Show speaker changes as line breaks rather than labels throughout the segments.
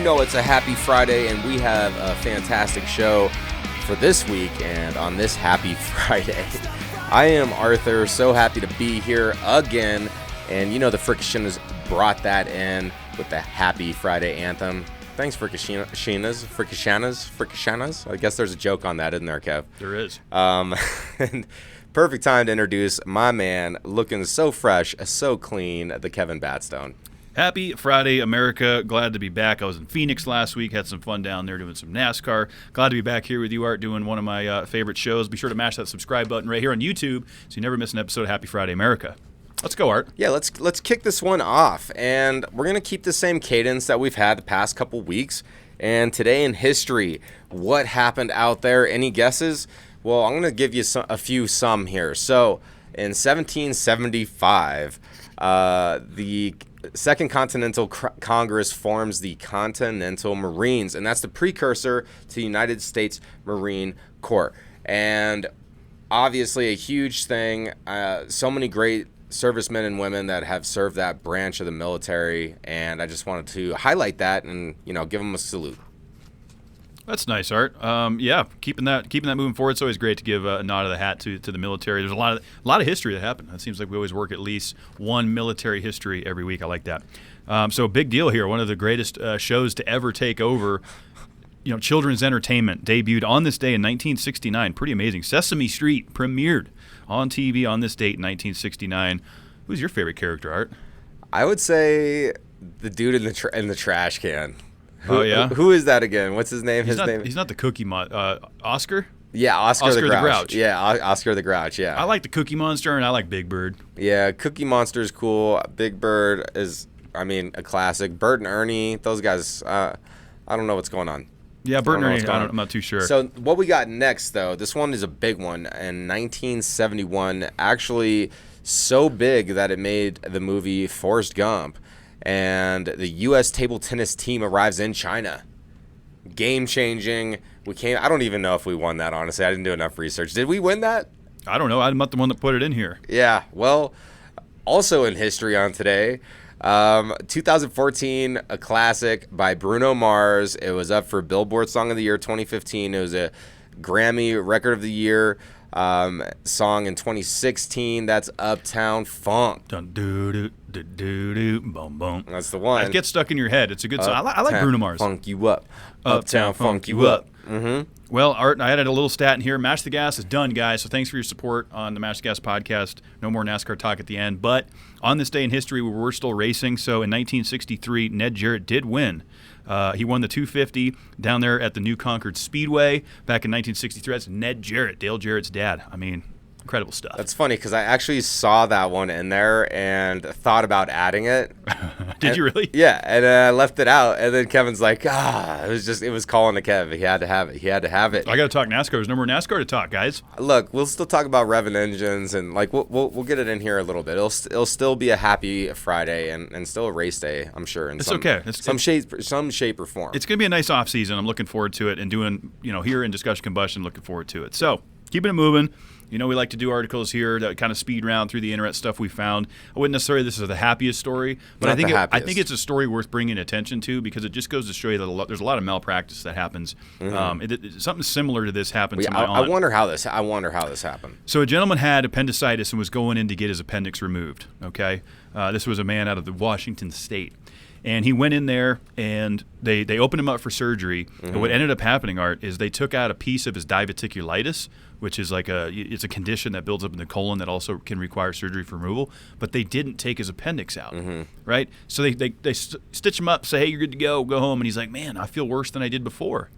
know it's a happy Friday, and we have a fantastic show for this week and on this happy Friday. I am Arthur, so happy to be here again, and you know the Fricashinas brought that in with the Happy Friday anthem. Thanks, Fricashanas. I guess there's a joke on that, isn't there, Kev?
There is.
And perfect time to introduce my man, looking so fresh, so clean, the Kevin Batstone.
Happy Friday, America. Glad to be back. I was in Phoenix last week. Had some fun down there doing some NASCAR. Glad to be back here with you, Art, doing one of my favorite shows. Be sure to mash that subscribe button right here on YouTube so you never miss an episode of Happy Friday, America. Let's go, Art.
Yeah, let's kick this one off. And we're going to keep the same cadence that we've had the past couple weeks. And today in history, what happened out there? Any guesses? Well, I'm going to give you a few here. So, in 1775, the Second Continental Congress forms the Continental Marines, and that's the precursor to the United States Marine Corps. And obviously a huge thing. So many great servicemen and women that have served that branch of the military, and I just wanted to highlight that and, you know, give them a salute.
That's nice, Art. Yeah, keeping that moving forward. It's always great to give a nod of the hat to the military. There's a lot of history that happened. It seems like we always work at least one military history every week. I like that. So a big deal here. One of the greatest shows to ever take over, children's entertainment debuted on this day in 1969. Pretty amazing. Sesame Street premiered on TV on this date in 1969. Who's your favorite character, Art?
I would say the dude in the trash can.
Oh, yeah?
Who is that again? What's his name?
He's not the Cookie Monster. Oscar?
Yeah, Oscar the Grouch. Yeah, Oscar the Grouch, yeah.
I like the Cookie Monster, and I like Big Bird.
Yeah, Cookie Monster is cool. Big Bird is, a classic. Bert and Ernie, those guys, I don't know what's going on.
Yeah, Bert and Ernie, I'm not too sure.
So what we got next, though, this one is a big one. In 1971, actually so big that it made the movie Forrest Gump. And the U.S. table tennis team arrives in China. Game-changing. I don't even know if we won that, honestly. I didn't do enough research. Did we win that?
I don't know. I'm not the one that put it in here.
Yeah. Well, also in history on today, 2014, a classic by Bruno Mars. It was up for Billboard Song of the Year 2015. It was a Grammy Record of the Year song in 2016. That's Uptown Funk.
Dun, doo, doo, doo, doo, doo, boom, boom.
That's the one.
It gets stuck in your head. It's a good song. I like Bruno Mars.
Funk you up. Uptown Funk you up. Mm-hmm.
Well, Art, I added a little stat in here. Mash the Gas is done, guys. So thanks for your support on the Mash the Gas podcast. No more NASCAR talk at the end. But on this day in history, we were still racing. So in 1963, Ned Jarrett did win. He won the 250 down there at the New Concord Speedway back in 1963. That's Ned Jarrett, Dale Jarrett's dad. Incredible stuff.
That's funny because I actually saw that one in there and thought about adding it.
Did you really?
Yeah, and I left it out. And then Kevin's like, it was calling to Kev. He had to have it.
I got to talk NASCAR. There's no more NASCAR to talk, guys.
Look, we'll still talk about revving engines and we'll get it in here a little bit. It'll still be a happy Friday and still a race day, I'm sure.
It's okay.
Some shape or form.
It's going to be a nice off season. I'm looking forward to it and doing here in Discussion Combustion. Looking forward to it. So keeping it moving. We like to do articles here that kind of speed round through the internet stuff we found. I wouldn't necessarily this is the happiest story, but I think it's a story worth bringing attention to because it just goes to show you that there's a lot of malpractice that happens. Mm-hmm. Something similar to this happened to my aunt.
I wonder how this happened.
So a gentleman had appendicitis and was going in to get his appendix removed. Okay, this was a man out of the Washington State. And he went in there, and they opened him up for surgery. Mm-hmm. And what ended up happening, Art, is they took out a piece of his diverticulitis, which is it's a condition that builds up in the colon that also can require surgery for removal. But they didn't take his appendix out, right? So they stitch him up, say, hey, you're good to go home. And he's like, man, I feel worse than I did before,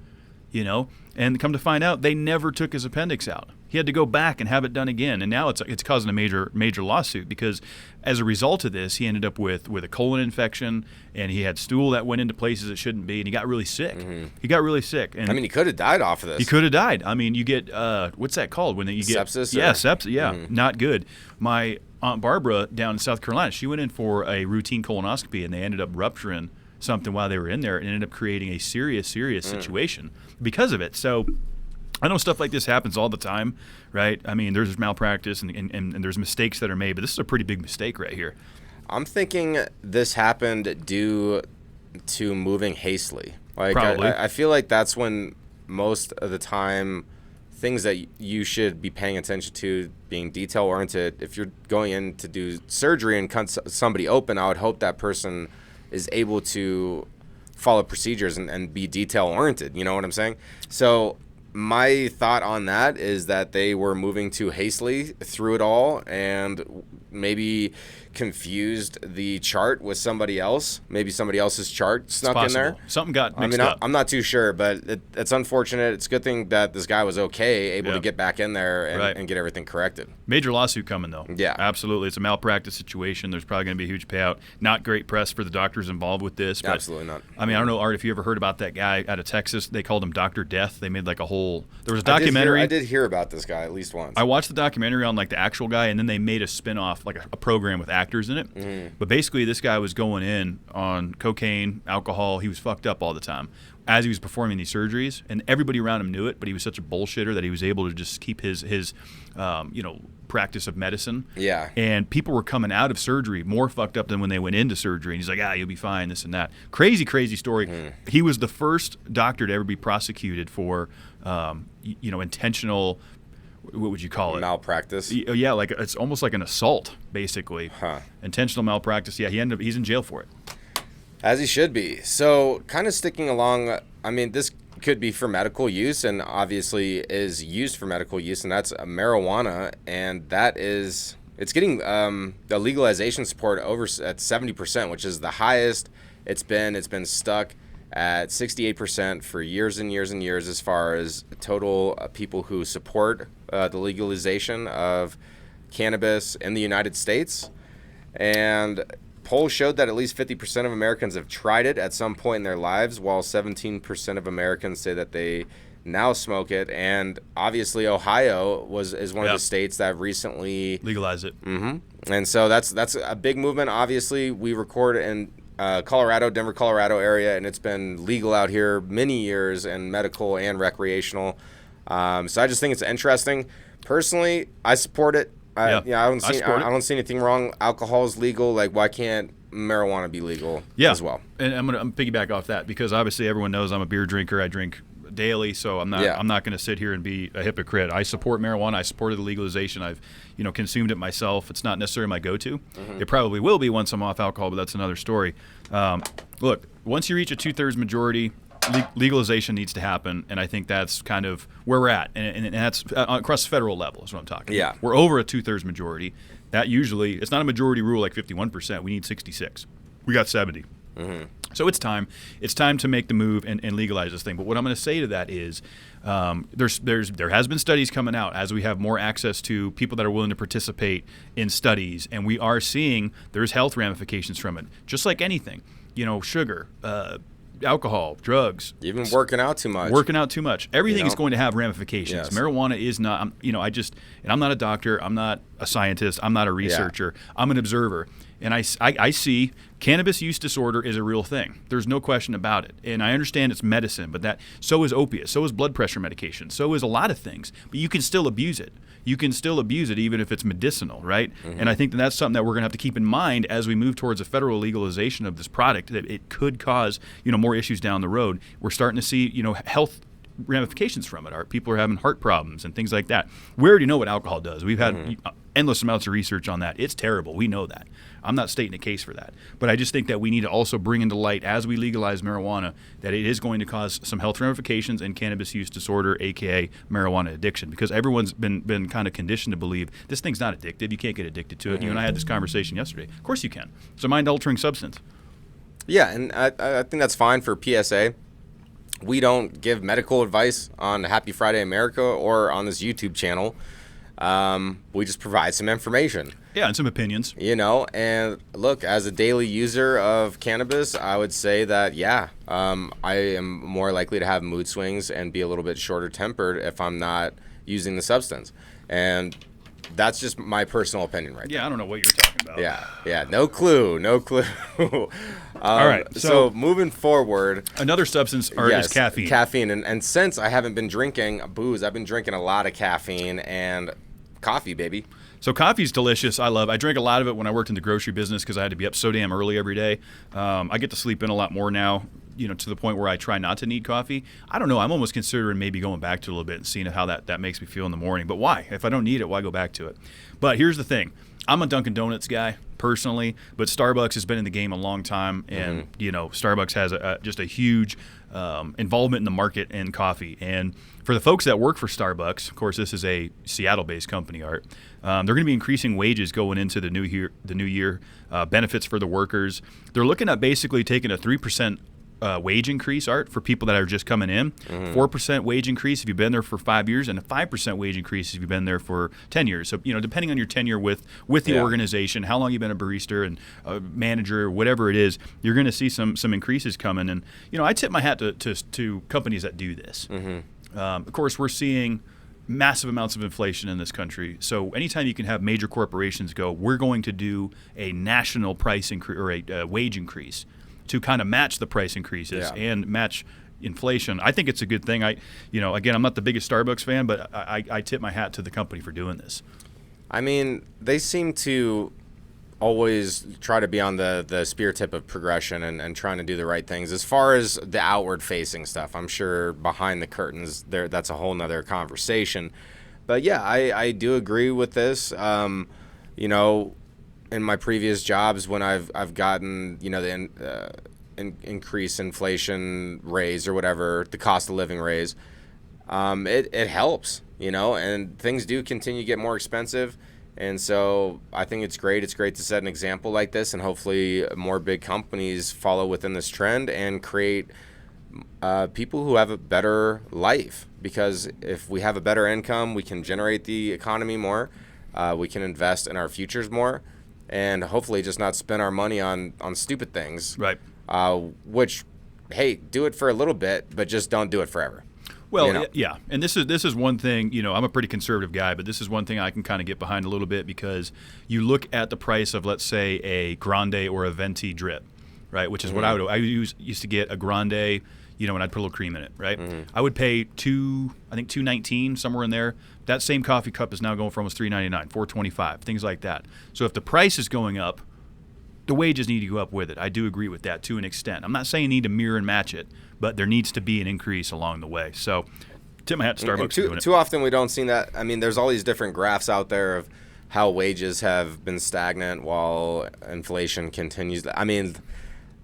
And come to find out, they never took his appendix out. He had to go back and have it done again, and now it's causing a major lawsuit because as a result of this, he ended up with a colon infection, and he had stool that went into places it shouldn't be, and he got really sick. Mm-hmm. He got really sick. And
he could have died off of this.
He could have died. You get what's that called when you get
sepsis?
Yeah, sepsis. Yeah, not good. My Aunt Barbara down in South Carolina, she went in for a routine colonoscopy, and they ended up rupturing something while they were in there, and ended up creating a serious situation because of it. So I know stuff like this happens all the time, right? There's malpractice and there's mistakes that are made, but this is a pretty big mistake right here.
I'm thinking this happened due to moving hastily. Like
Probably.
I feel like that's when most of the time things that you should be paying attention to, being detail oriented. If you're going in to do surgery and cut somebody open, I would hope that person is able to follow procedures and be detail oriented. You know what I'm saying? So my thought on that is that they were moving too hastily through it all and maybe confused the chart with somebody else. Maybe somebody else's chart snuck in there.
Something got mixed up.
I'm not too sure, but it's unfortunate. It's a good thing that this guy was able to get back in there and get everything corrected.
Major lawsuit coming, though.
Yeah.
Absolutely. It's a malpractice situation. There's probably going to be a huge payout. Not great press for the doctors involved with this. But,
absolutely not.
I mean, I don't know, Art, if you ever heard about that guy out of Texas. They called him Dr. Death. They made like a whole – there was a documentary.
I did hear about this guy at least once.
I watched the documentary on like the actual guy, and then they made a spin-off, like a program with actors in it.
Mm-hmm.
But basically, this guy was going in on cocaine, alcohol. He was fucked up all the time as he was performing these surgeries, and everybody around him knew it. But he was such a bullshitter that he was able to just keep his practice of medicine.
Yeah.
And people were coming out of surgery more fucked up than when they went into surgery. And he's like, you'll be fine, this and that. Crazy, crazy story. Mm-hmm. He was the first doctor to ever be prosecuted for, intentional. What would you call it?
Malpractice.
Yeah, like it's almost like an assault, basically.
Huh.
Intentional malpractice. Yeah, he's in jail for it.
As he should be. So, kind of sticking along. I mean, this could be for medical use, and obviously is used for medical use, and that's marijuana, and it's getting the legalization support over at 70%, which is the highest it's been. It's been stuck at 68% for years and years and years as far as total people who support the legalization of cannabis in the United States. And polls showed that at least 50% of Americans have tried it at some point in their lives, while 17% of Americans say that they now smoke it. And obviously Ohio is one of the states that recently
legalized it.
Mm-hmm. And so that's a big movement. Obviously, we record in Colorado, Denver, Colorado area, and it's been legal out here many years, and medical and recreational. So I just think it's interesting. Personally, I support it. I don't see anything wrong. Alcohol is legal. Like, why can't marijuana be legal as well?
And I'm gonna piggyback off that because obviously everyone knows I'm a beer drinker. I drink daily, so I'm not going to sit here and be a hypocrite. I support marijuana. I supported the legalization. I've consumed it myself. It's not necessarily my go-to. Mm-hmm. It probably will be once I'm off alcohol, but that's another story. Look, once you reach a 2/3 majority, legalization needs to happen, and I think that's kind of where we're at, and that's across the federal level is what I'm talking about. We're over a 2/3 majority. That usually, it's not a majority rule like 51%. We need 66. We got 70. Mm-hmm. So it's time. It's time to make the move and legalize this thing. But what I'm going to say to that is, there has been studies coming out as we have more access to people that are willing to participate in studies, and we are seeing there's health ramifications from it. Just like anything, sugar, alcohol, drugs,
even working out too much.
Everything is going to have ramifications. Yes. Marijuana is not. And I'm not a doctor. I'm not a scientist. I'm not a researcher. I'm an observer. And I see cannabis use disorder is a real thing. There's no question about it. And I understand it's medicine, but so is opiates, so is blood pressure medication, so is a lot of things. But you can still abuse it. You can still abuse it even if it's medicinal, right? Mm-hmm. And I think that's something that we're going to have to keep in mind as we move towards a federal legalization of this product, that it could cause, more issues down the road. We're starting to see, health ramifications from it. People are having heart problems and things like that. We already know what alcohol does. We've had endless amounts of research on that. It's terrible. We know that. I'm not stating a case for that. But I just think that we need to also bring into light, as we legalize marijuana, that it is going to cause some health ramifications and cannabis use disorder, a.k.a. marijuana addiction, because everyone's been kind of conditioned to believe this thing's not addictive. You can't get addicted to it. You and I had this conversation yesterday. Of course you can. It's a mind-altering substance. Yeah,
and I think that's fine for PSA. We don't give medical advice on Happy Friday America or on this YouTube channel. We just provide some information.
Yeah, and some opinions.
And look, as a daily user of cannabis, I would say that, I am more likely to have mood swings and be a little bit shorter tempered if I'm not using the substance. And that's just my personal opinion right now.
I don't know what you're talking about.
Yeah, no clue.
All right,
so moving forward,
another substance is caffeine.
Caffeine, and since I haven't been drinking booze, I've been drinking a lot of caffeine and coffee, baby.
So coffee's delicious. I drank a lot of it when I worked in the grocery business because I had to be up so damn early every day. I get to sleep in a lot more now, to the point where I try not to need coffee. I don't know. I'm almost considering maybe going back to it a little bit and seeing how that makes me feel in the morning. But why? If I don't need it, why go back to it? But here's the thing. I'm a Dunkin' Donuts guy personally, but Starbucks has been in the game a long time, and Starbucks has just a huge involvement in the market in coffee. And for the folks that work for Starbucks, of course, this is a Seattle-based company, Art. They're going to be increasing wages going into the new year. Benefits for the workers. They're looking at basically taking a 3% wage increase, Art, for people that are just coming in. 4% wage increase if you've been there for 5 years, and a 5% wage increase if you've been there for 10 years. So, depending on your tenure with the organization, how long you've been a barista and a manager, whatever it is, you're going to see some increases coming. And, I tip my hat to companies that do this. Of course, we're seeing massive amounts of inflation in this country. So anytime you can have major corporations go, we're going to do a national price increase or a wage increase to kind of match the price increases and match inflation. I think it's a good thing. Again, I'm not the biggest Starbucks fan, but I tip my hat to the company for doing this.
I mean, they seem to always try to be on the spear tip of progression and trying to do the right things. As far as the outward facing stuff, I'm sure behind the curtains that's a whole nother conversation. But yeah, I do agree with this. In my previous jobs, when I've gotten the increase inflation raise or whatever, the cost of living raise, it helps, and things do continue to get more expensive. And so I think it's great. It's great to set an example like this, and hopefully more big companies follow within this trend and create people who have a better life. Because if we have a better income, we can generate the economy more. We can invest in our futures more, and hopefully just not spend our money on stupid things.
Right.
Which, hey, do it for a little bit, but just don't do it forever.
Well, yeah, and this is one thing. I'm a pretty conservative guy, but this is one thing I can kind of get behind a little bit, because you look at the price of, let's say, a grande or a venti drip, right? Which is what I used to get a grande, and I'd put a little cream in it, right? I would pay $2.19, somewhere in there. That same coffee cup is now going for almost $3.99, $4.25, things like that. So if the price is going up, the wages need to go up with it. I do agree with that to an extent. I'm not saying you need to mirror and match it, but there needs to be an increase along the way. So tip my hat to Starbucks for doing it.
Too often we don't see that. I mean, there's all these different graphs out there of how wages have been stagnant while inflation continues. I mean,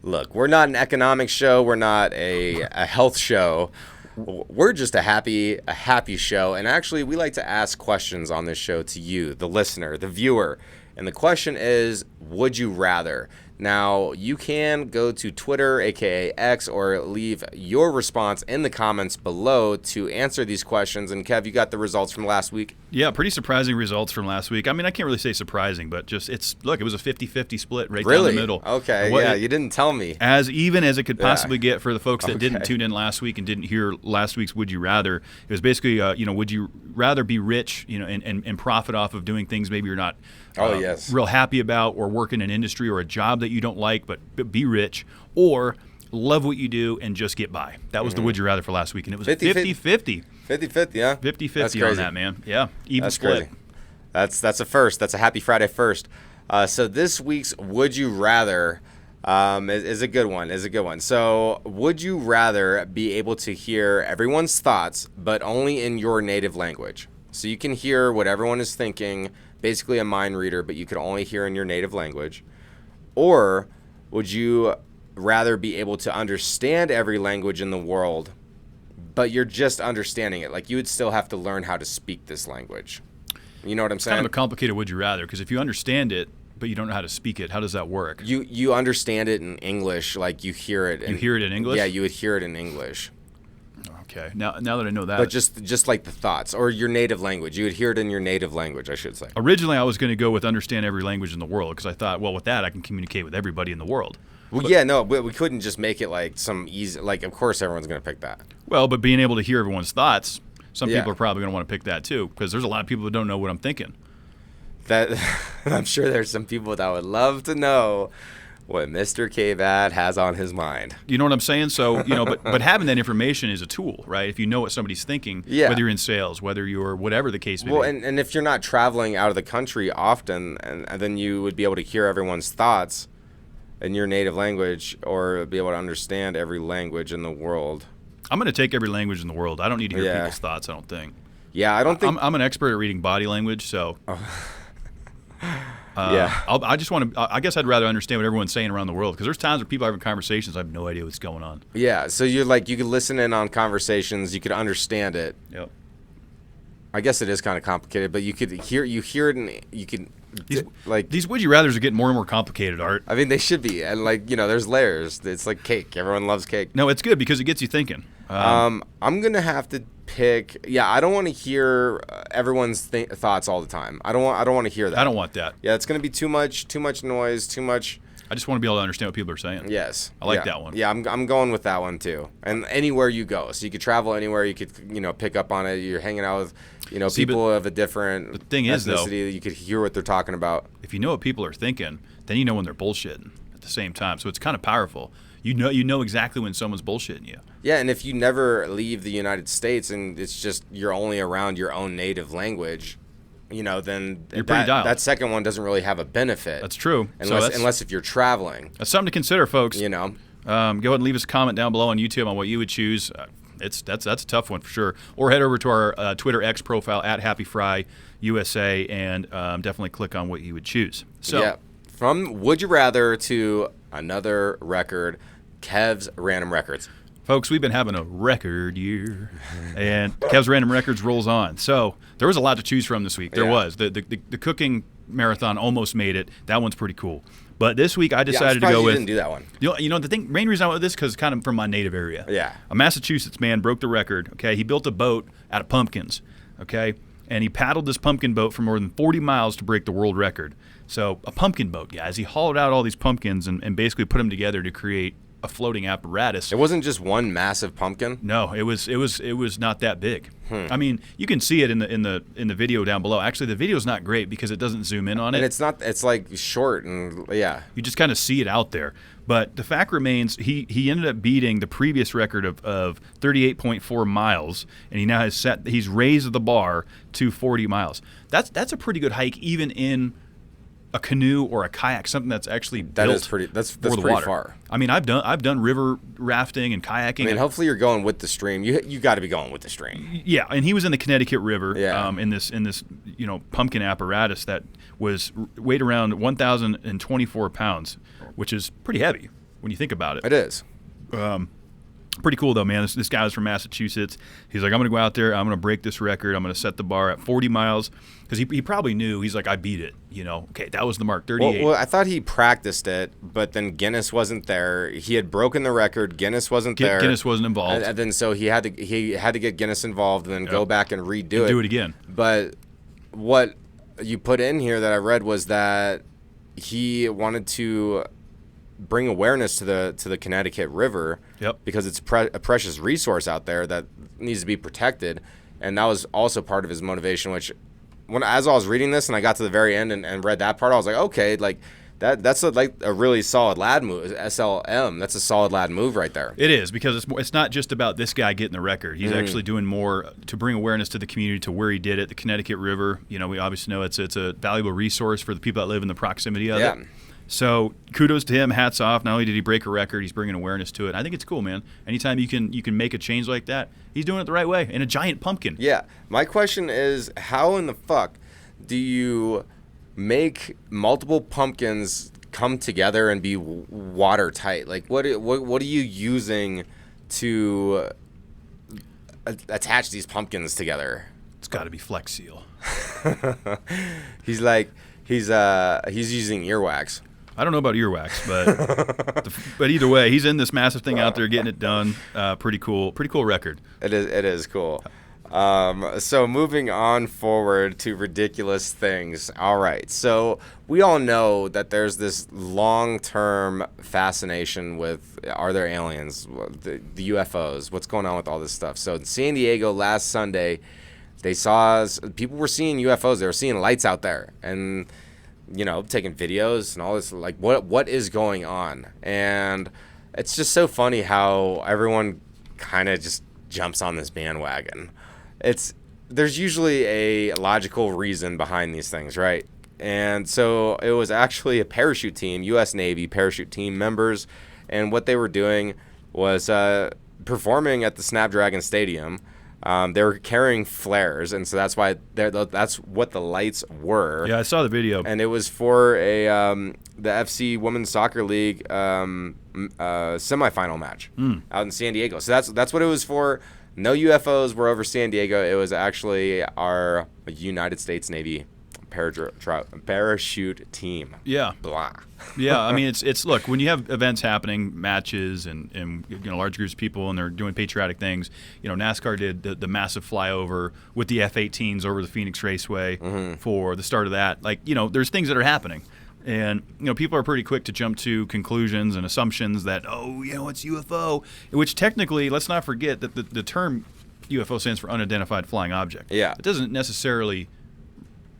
look, we're not an economics show. We're not a health show. We're just a happy show. And actually, we like to ask questions on this show to you, the listener, the viewer. And the question is, would you rather? Now, you can go to Twitter, aka X, or leave your response in the comments below to answer these questions. And Kev, you got the results from last week?
Yeah, pretty surprising results from last week. I mean, I can't really say surprising, but just it was a 50-50 split right down the middle.
Okay, you didn't tell me.
As even as it could possibly get for the folks that didn't tune in last week and didn't hear last week's Would You Rather. It was basically, would you rather be rich, and profit off of doing things maybe you're not real happy about, or work in an industry or a job that you don't like, but be rich, or love what you do and just get by. That was the Would You Rather for last week, and it was 50-50.
50-50, yeah.
50-50 on that, man. Yeah, even
That's
split.
Crazy. That's a first. That's a happy Friday first. So this week's Would You Rather is a good one. So would you rather be able to hear everyone's thoughts, but only in your native language? So you can hear what everyone is thinking, basically a mind reader, but you could only hear in your native language. Or would you rather be able to understand every language in the world, but you're just understanding it? Like, you would still have to learn how to speak this language. You know what I'm saying?
Kind of a complicated would you rather, because if you understand it, but you don't know how to speak it, how does that work?
You understand it in English, like you hear it.
You hear it in English?
Yeah, you would hear it in English.
Okay. Now that I know that.
But just like the thoughts, or your native language. You would hear it in your native language, I should say.
Originally, I was going to go with understand every language in the world, because I thought, well, with that, I can communicate with everybody in the world.
Well, yeah, no, we couldn't just make it like some easy, like, of course everyone's going to pick that.
Well, but being able to hear everyone's thoughts, some people are probably going to want to pick that too, because there's a lot of people that don't know what I'm thinking.
That I'm sure there's some people that would love to know what Mr. Kvad has on his mind.
You know what I'm saying? So, but having that information is a tool, right? If you know what somebody's thinking,
Yeah.
whether you're in sales, whether you're whatever the case may
Well,
be.
and if you're not traveling out of the country often, and then you would be able to hear everyone's thoughts in your native language, or be able to understand every language in the world.
I'm going to take every language in the world. I don't need to hear
Yeah.
people's thoughts, I don't think.
Yeah, I don't think...
I'm an expert at reading body language, so...
Yeah.
I just want to. I guess I'd rather understand what everyone's saying around the world, because there's times where people are having conversations, I have no idea what's going on.
Yeah, so you're like, you could listen in on conversations, you could understand it.
Yep.
I guess it is kind of complicated, but you hear it, and you can
These would you rather's are getting more and more complicated, Art.
I mean, they should be, and there's layers. It's like cake. Everyone loves cake.
No, it's good because it gets you thinking.
I'm gonna have to pick. Yeah, I don't want to hear everyone's thoughts all the time. I don't want to hear that.
I don't want that.
Yeah, it's gonna be too much noise, too much.
I just want to be able to understand what people are saying.
Yes,
I like that one.
Yeah, I'm going with that one too. And anywhere you go, so you could travel anywhere. You could pick up on it. You're hanging out with people of a different
the thing is, though,
you could hear what they're talking about.
If you know what people are thinking, then you know when they're bullshitting at the same time. So it's kind of powerful. You know exactly when someone's bullshitting you.
Yeah, and if you never leave the United States and it's just you're only around your own native language, then
you're pretty dialed.
That second one doesn't really have a benefit.
That's true.
Unless if you're traveling.
That's something to consider, folks.
Go
ahead and leave us a comment down below on YouTube on what you would choose. That's a tough one for sure. Or head over to our Twitter X profile at HappyFryUSA and definitely click on what you would choose. So,
yeah, from Would You Rather to another record, Kevs Random Records.
Folks, we've been having a record year, and Kevs Random Records rolls on. So there was a lot to choose from this week. There was. The cooking marathon almost made it. That one's pretty cool. But this week I decided to go with...
didn't do that one.
The main reason I went with this because it's kind of from my native area.
Yeah.
A Massachusetts man broke the record. Okay, he built a boat out of pumpkins. Okay, and he paddled this pumpkin boat for more than 40 miles to break the world record. So a pumpkin boat, guys. He hauled out all these pumpkins and basically put them together to create a floating apparatus.
It wasn't just one massive pumpkin.
No, it was not that big. I mean, you can see it in the video down below. Actually, the video's not great because it doesn't zoom in on it.
And it's like short and yeah.
You just kind of see it out there. But the fact remains, he ended up beating the previous record of 38.4 miles, and he now he's raised the bar to 40 miles. That's a pretty good hike, even in a canoe or a kayak, something that's actually built.
That's pretty far.
I mean, I've done river rafting and kayaking.
I mean, hopefully you're going with the stream. You got to be going with the stream.
Yeah, and he was in the Connecticut River.
Yeah.
In this pumpkin apparatus that weighed around 1,024 pounds, which is pretty heavy when you think about it.
It is.
Pretty cool though, man. This guy was from Massachusetts. He's like, I'm going to go out there. I'm going to break this record. I'm going to set the bar at 40 miles because he probably knew. He's like, I beat it. Okay, that was the mark. 38.
Well, I thought he practiced it, but then Guinness wasn't there. He had broken the record. Guinness wasn't there.
Guinness wasn't involved.
And then so he had to get Guinness involved and then go back and redo it.
Do it again.
But what you put in here that I read was that he wanted to bring awareness to the Connecticut River.
Yep.
Because it's a precious resource out there that needs to be protected, and that was also part of his motivation. Which, as I was reading this and I got to the very end and read that part, I was like, okay, like that's a really solid lad move. SLM, that's a solid lad move right there.
It is, because it's not just about this guy getting the record. He's actually doing more to bring awareness to the community to where he did it. The Connecticut River, we obviously know it's a valuable resource for the people that live in the proximity of it. So kudos to him, hats off. Not only did he break a record, he's bringing awareness to it. I think it's cool, man. Anytime you can make a change like that, he's doing it the right way in a giant pumpkin.
Yeah. My question is, how in the fuck do you make multiple pumpkins come together and be watertight? Like, what are you using to attach these pumpkins together?
It's got to be Flex Seal.
He's using earwax.
I don't know about earwax, but either way, he's in this massive thing out there getting it done. Pretty cool record.
It is cool. So moving on forward to ridiculous things. All right. So we all know that there's this long-term fascination with, are there aliens, the UFOs, what's going on with all this stuff. So in San Diego last Sunday, people were seeing UFOs. They were seeing lights out there, and taking videos and all this. Like, what is going on? And it's just so funny how everyone kind of just jumps on this bandwagon. There's usually a logical reason behind these things, right? And so it was actually a parachute team, U.S. Navy parachute team members, and what they were doing was performing at the Snapdragon Stadium. They were carrying flares, and so that's why that's what the lights were.
Yeah, I saw the video.
And it was for the FC Women's Soccer League semifinal match out in San Diego. So that's what it was for. No UFOs were over San Diego. It was actually our United States Navy parachute team.
Yeah.
Blah.
Yeah, I mean, it's look, when you have events happening, matches, and large groups of people, and they're doing patriotic things. NASCAR did the massive flyover with the F-18s over the Phoenix Raceway for the start of that. Like, there's things that are happening. And, people are pretty quick to jump to conclusions and assumptions that, it's UFO, which technically, let's not forget that the term UFO stands for unidentified flying object.
Yeah.
It doesn't necessarily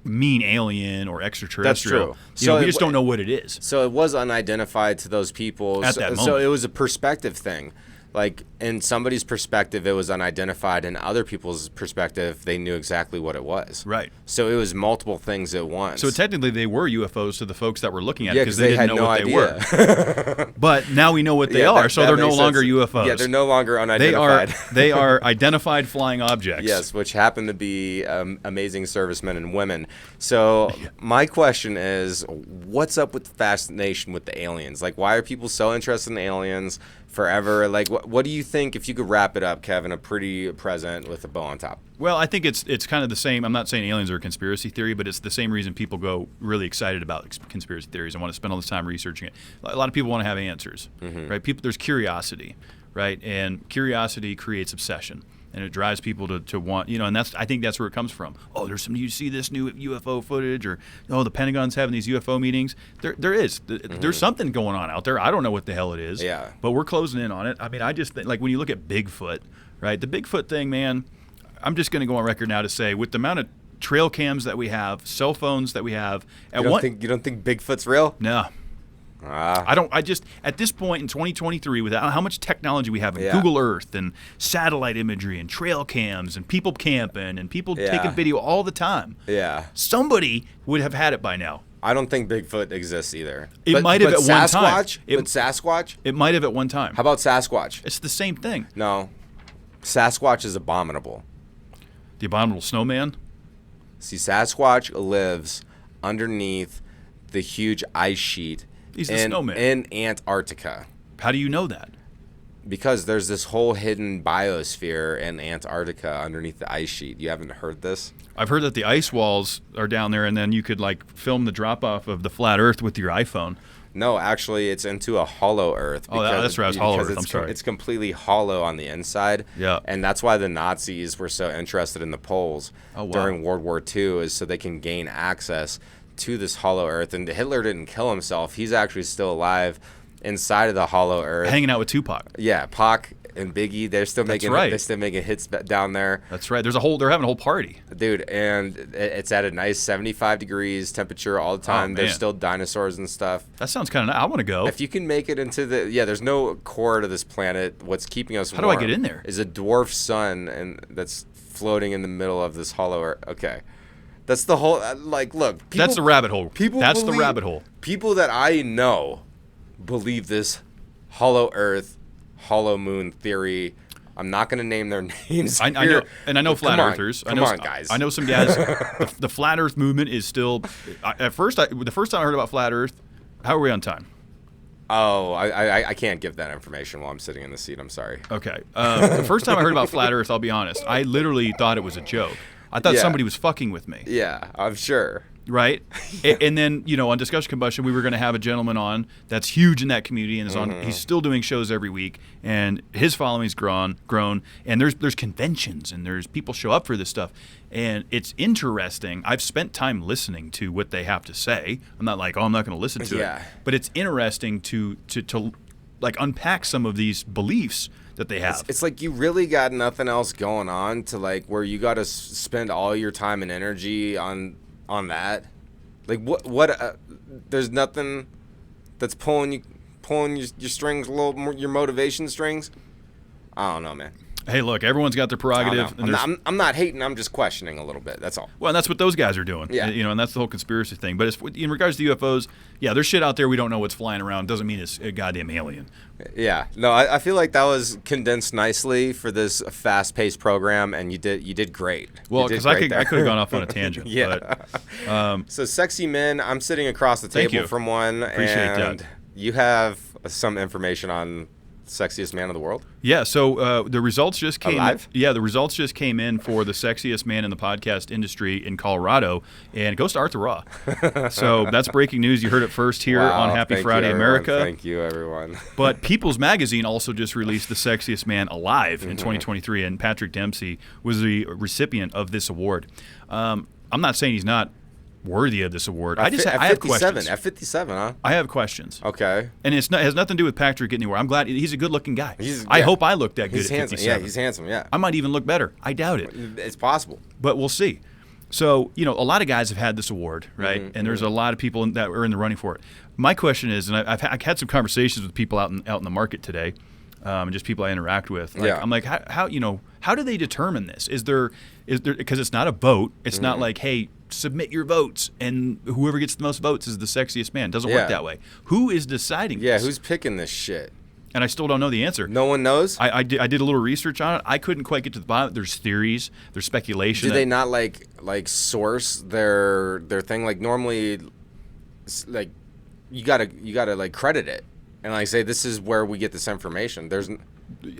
mean alien or extraterrestrial.
That's true. So
we just don't know what it is.
So it was unidentified to those people.
At that moment.
So it was a perspective thing. Like, in somebody's perspective, it was unidentified. In other people's perspective, they knew exactly what it was.
Right.
So it was multiple things at once.
So technically, they were UFOs to the folks that were looking at it
Yeah,
because they didn't
had
know
no
what
idea.
they were. But now we know what they are, so they're no
makes
longer
sense.
UFOs.
Yeah, they're no longer unidentified.
They are identified flying objects.
Yes, which happen to be amazing servicemen and women. So my question is, what's up with the fascination with the aliens? Like, why are people so interested in aliens forever? Like, what do you think, if you could wrap it up, Kevin, a pretty present with a bow on top?
Well, I think it's kind of the same. I'm not saying aliens are a conspiracy theory, but it's the same reason people go really excited about conspiracy theories and want to spend all this time researching it. A lot of people want to have answers, right? There's curiosity, right? And curiosity creates obsession. And it drives people to want, and I think that's where it comes from. Oh, you see this new UFO footage, or the Pentagon's having these UFO meetings. There's something going on out there. I don't know what the hell it is.
Yeah.
But we're closing in on it. I mean, I just think, like, when you look at Bigfoot, right? The Bigfoot thing, man. I'm just going to go on record now to say, with the amount of trail cams that we have, cell phones that we have,
you don't think Bigfoot's real?
No. I just at this point in 2023, with how much technology we have in Google Earth and satellite imagery and trail cams and people camping and people taking video all the time.
Yeah.
Somebody would have had it by now.
I don't think Bigfoot exists either.
It might have at one time.
But Sasquatch?
It might have at one time.
How about Sasquatch?
It's the same thing.
No. Sasquatch is abominable.
The abominable snowman?
See, Sasquatch lives underneath the huge ice sheet.
He's the snowman.
In Antarctica.
How do you know that?
Because there's this whole hidden biosphere in Antarctica underneath the ice sheet. You haven't heard this?
I've heard that the ice walls are down there, and then you could, like, film the drop-off of the flat Earth with your iPhone.
No, actually, it's into a hollow Earth.
Oh, that's right. It's hollow Earth. I'm sorry.
It's completely hollow on the inside.
Yeah.
And that's why the Nazis were so interested in the poles during World War II, is so they can gain access to this hollow Earth. And Hitler didn't kill himself. He's actually still alive inside of the hollow Earth.
Hanging out with Tupac.
Yeah, Pac and Biggie, they're still making hits down there.
That's right. They're having a whole party.
Dude, and it's at a nice 75 degrees temperature all the time. There's still dinosaurs and stuff.
That sounds kind of nice. I want to go.
If you can make it into there's no core to this planet. What's keeping us warm?
How do I get in there?
Is a dwarf sun, and that's floating in the middle of this hollow Earth. Okay. That's the whole, look.
That's the rabbit hole. That's the rabbit hole.
People that I know believe this hollow Earth, hollow moon theory. I'm not going to name their names.
I know, and I know flat earthers.
Come on, guys.
I know some guys. The flat Earth movement is still. The first time I heard about flat Earth, how are we on time?
Oh, I can't give that information while I'm sitting in the seat. I'm sorry.
Okay. The first time I heard about flat Earth, I'll be honest, I literally thought it was a joke. I thought somebody was fucking with me.
Yeah, I'm sure.
Right? And then, on Discussion Combustion, we were going to have a gentleman on that's huge in that community and is on. He's still doing shows every week, and his following's grown, and there's conventions, and there's people show up for this stuff. And it's interesting. I've spent time listening to what they have to say. I'm not like, I'm not going to listen to it. But it's interesting to like unpack some of these beliefs that they have.
It's like you really got nothing else going on to, like, where you got to spend all your time and energy on that. Like what? There's nothing that's pulling your strings a little more, your motivation strings. I don't know, man.
Hey, look, everyone's got their prerogative.
I'm not hating. I'm just questioning a little bit. That's all.
Well, and that's what those guys are doing.
Yeah.
And that's the whole conspiracy thing. But in regards to UFOs, yeah, there's shit out there we don't know what's flying around. Doesn't mean it's a goddamn alien.
Yeah. No, I feel like that was condensed nicely for this fast-paced program, and you did great.
Well, because I could have gone off on a tangent.
Yeah.
But,
so sexy men, I'm sitting across the table from one.
Appreciate
and
that.
You have some information on sexiest man in the world?
Yeah, so the results just came
Alive?
Yeah, the results just came in for the sexiest man in the podcast industry in Colorado, and it goes to Arthur Rawe. So that's breaking news. You heard it first here on Happy Friday, America.
Thank you, everyone.
But People's Magazine also just released the sexiest man alive in 2023, and Patrick Dempsey was the recipient of this award. I'm not saying he's not worthy of this award. I have questions.
At 57, huh?
I have questions.
Okay.
And it has nothing to do with Patrick getting the award. I'm glad he's a good-looking guy. I hope I look that good
he's
at
handsome.
57.
Yeah, he's handsome, yeah.
I might even look better. I doubt it.
It's possible.
But we'll see. So, a lot of guys have had this award, right? And there's a lot of people that are in the running for it. My question is, and I've had some conversations with people out in the market today, and just people I interact with. I'm like, how do they determine this? Is there because it's not a vote. It's not like, hey, submit your votes, and whoever gets the most votes is the sexiest man. It doesn't work that way. Who is deciding this?
Yeah, who's picking this shit?
And I still don't know the answer.
No one knows?
I did a little research on it. I couldn't quite get to the bottom. There's theories. There's speculation.
Do they not like source their thing? Like normally, like you gotta like credit it and like say this is where we get this information.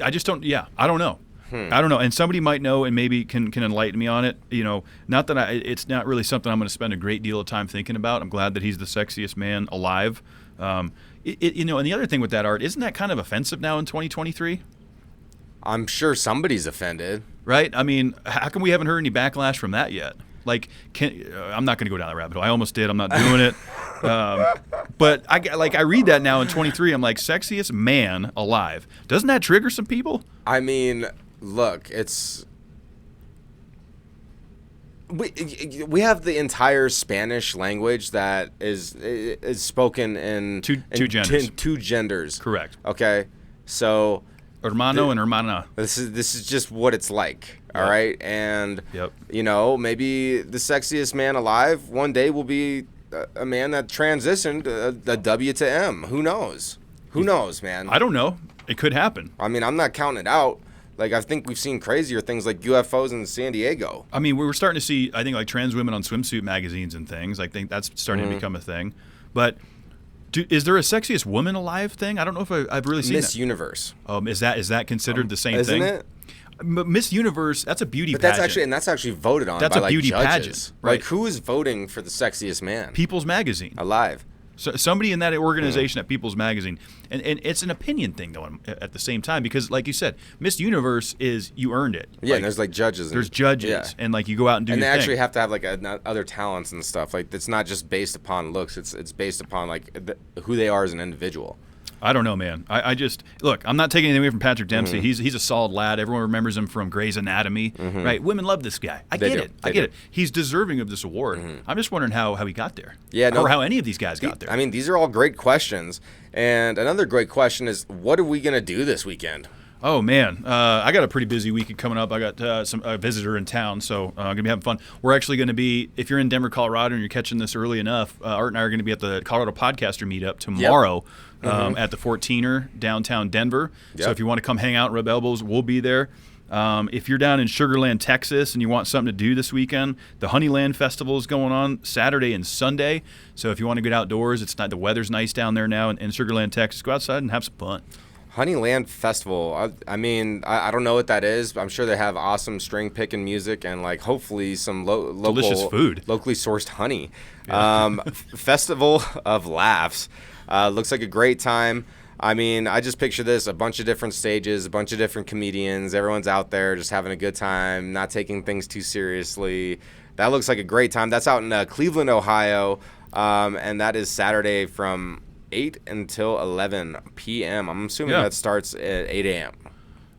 I just don't. Yeah, I don't know. I don't know, and somebody might know and maybe can enlighten me on it. Not that it's not really something I'm going to spend a great deal of time thinking about. I'm glad that he's the sexiest man alive. And the other thing with that, Art, isn't that kind of offensive now in 2023?
I'm sure somebody's offended,
right? I mean, how come we haven't heard any backlash from that yet? Like, I'm not going to go down that rabbit hole. I almost did. I'm not doing it. But I read that now in 23. I'm like, sexiest man alive. Doesn't that trigger some people?
I mean, look, we have the entire Spanish language that is spoken in
two genders.
Two genders.
Correct.
Okay, so
hermano and hermana.
This is just what it's like. All right, and maybe the sexiest man alive one day will be a man that transitioned a W to M. Who knows? Who knows, man?
I don't know. It could happen.
I mean, I'm not counting it out. Like, I think we've seen crazier things like UFOs in San Diego.
I mean, we were starting to see, I think, like trans women on swimsuit magazines and things. I think that's starting to become a thing. But is there a sexiest woman alive thing? I don't know if I've really seen
Miss Universe.
Is that considered the same
isn't
thing?
Isn't it?
Miss Universe, that's a beauty
pageant.
That's
actually voted on
by
a
beauty
judges.
Pageant, right?
Like, who is voting for the sexiest man?
People's Magazine.
Alive.
So somebody in that organization at People's Magazine. And it's an opinion thing, though, at the same time. Because, like you said, Miss Universe is you earned it.
Yeah, and there's, like, judges.
There's judges. And, like, you go out and do your thing.
And they actually have to have, like, other talents and stuff. Like, it's not just based upon looks. It's based upon, like, who they are as an individual.
I don't know, man. I just look. I'm not taking anything away from Patrick Dempsey. He's a solid lad. Everyone remembers him from Grey's Anatomy, right? Women love this guy. I get it. He's deserving of this award. I'm just wondering how he got there.
Yeah,
or how any of these guys got there.
I mean, these are all great questions. And another great question is, what are we gonna do this weekend?
Oh man, I got a pretty busy weekend coming up. I got a visitor in town, so I'm gonna be having fun. We're actually gonna be, if you're in Denver, Colorado, and you're catching this early enough, Art and I are gonna be at the Colorado Podcaster Meetup tomorrow. At the 14er downtown Denver. So if you want to come hang out and rub elbows, we'll be there. If you're down in Sugar Land, Texas, and you want something to do this weekend, the Honeyland Festival is going on Saturday and Sunday. So if you want to get outdoors, the weather's nice down there now in Sugar Land, Texas. Go outside and have some fun.
Honeyland Festival. I mean, I don't know what that is, but I'm sure they have awesome string picking music and like hopefully some local
delicious food,
locally sourced honey. Festival of Laughs. Looks like a great time. I mean, I just picture this, a bunch of different stages, a bunch of different comedians. Everyone's out there just having a good time, not taking things too seriously. That looks like a great time. That's out in Cleveland, Ohio, and that is Saturday from 8 until 11 p.m. I'm assuming that starts at 8 a.m.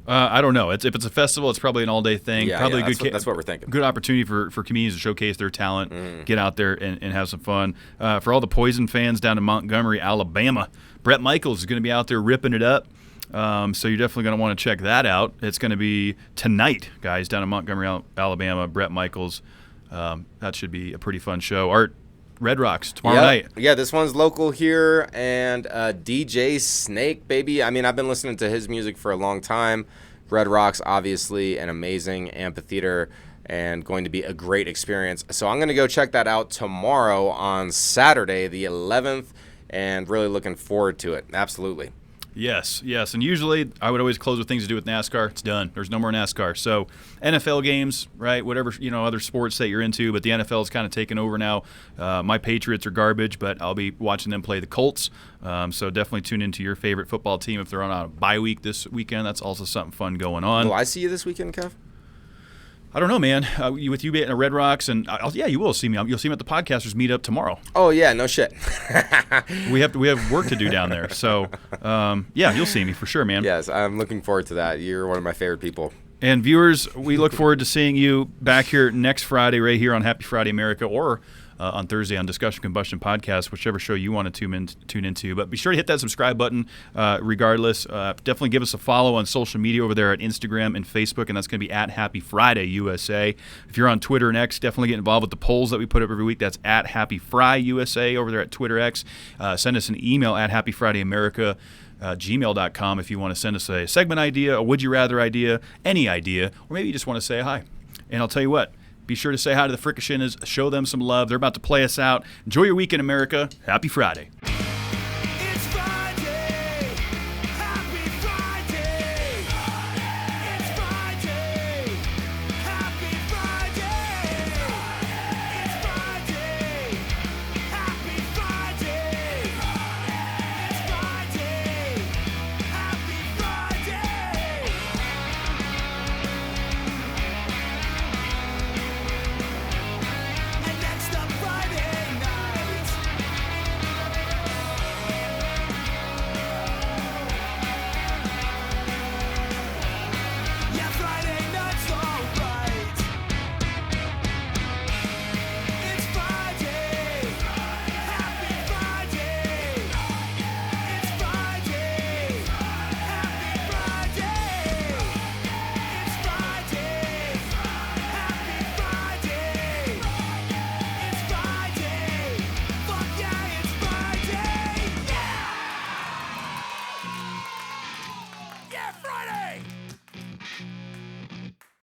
I don't know. If it's a festival, it's probably an all-day thing.
Yeah,
probably
yeah, that's what we're thinking.
Good opportunity for comedians to showcase their talent, get out there and have some fun. For all the Poison fans down in Montgomery, Alabama, Bret Michaels is going to be out there ripping it up. So you're definitely going to want to check that out. It's going to be tonight, guys, down in Montgomery, Alabama. Bret Michaels. That should be a pretty fun show. Art Red Rocks tomorrow night.
Yeah, this one's local here, and DJ Snake, baby. I mean, I've been listening to his music for a long time. Red Rocks, obviously, an amazing amphitheater and going to be a great experience. So I'm going to go check that out tomorrow on Saturday, the 11th, and really looking forward to it. Absolutely.
Yes. And usually I would always close with things to do with NASCAR. It's done. There's no more NASCAR. So NFL games, right, whatever, other sports that you're into, but the NFL is kind of taken over now. My Patriots are garbage, but I'll be watching them play the Colts. So definitely tune into your favorite football team if they're on a bye week this weekend. That's also something fun going on.
Will I see you this weekend, Kev?
I don't know, man. With you being at Red Rocks, and you will see me. You'll see me at the Podcasters Meetup tomorrow.
Oh yeah, no shit.
we have work to do down there, so you'll see me for sure, man.
Yes, I'm looking forward to that. You're one of my favorite people.
And viewers, we look forward to seeing you back here next Friday, right here on Happy Friday America, or on Thursday on Discussion Combustion Podcast, whichever show you want to tune into. But be sure to hit that subscribe button regardless. Definitely give us a follow on social media over there at Instagram and Facebook, and that's going to be at Happy Friday USA. If you're on Twitter and X, definitely get involved with the polls that we put up every week. That's at Happy Fry USA over there at Twitter X. Send us an email at happyfridayamerica gmail.com if you want to send us a segment idea, a would you rather idea, any idea, or maybe you just want to say hi. And I'll tell you what, be sure to say hi to the Fricashinas, show them some love. They're about to play us out. Enjoy your weekend, America. Happy Friday.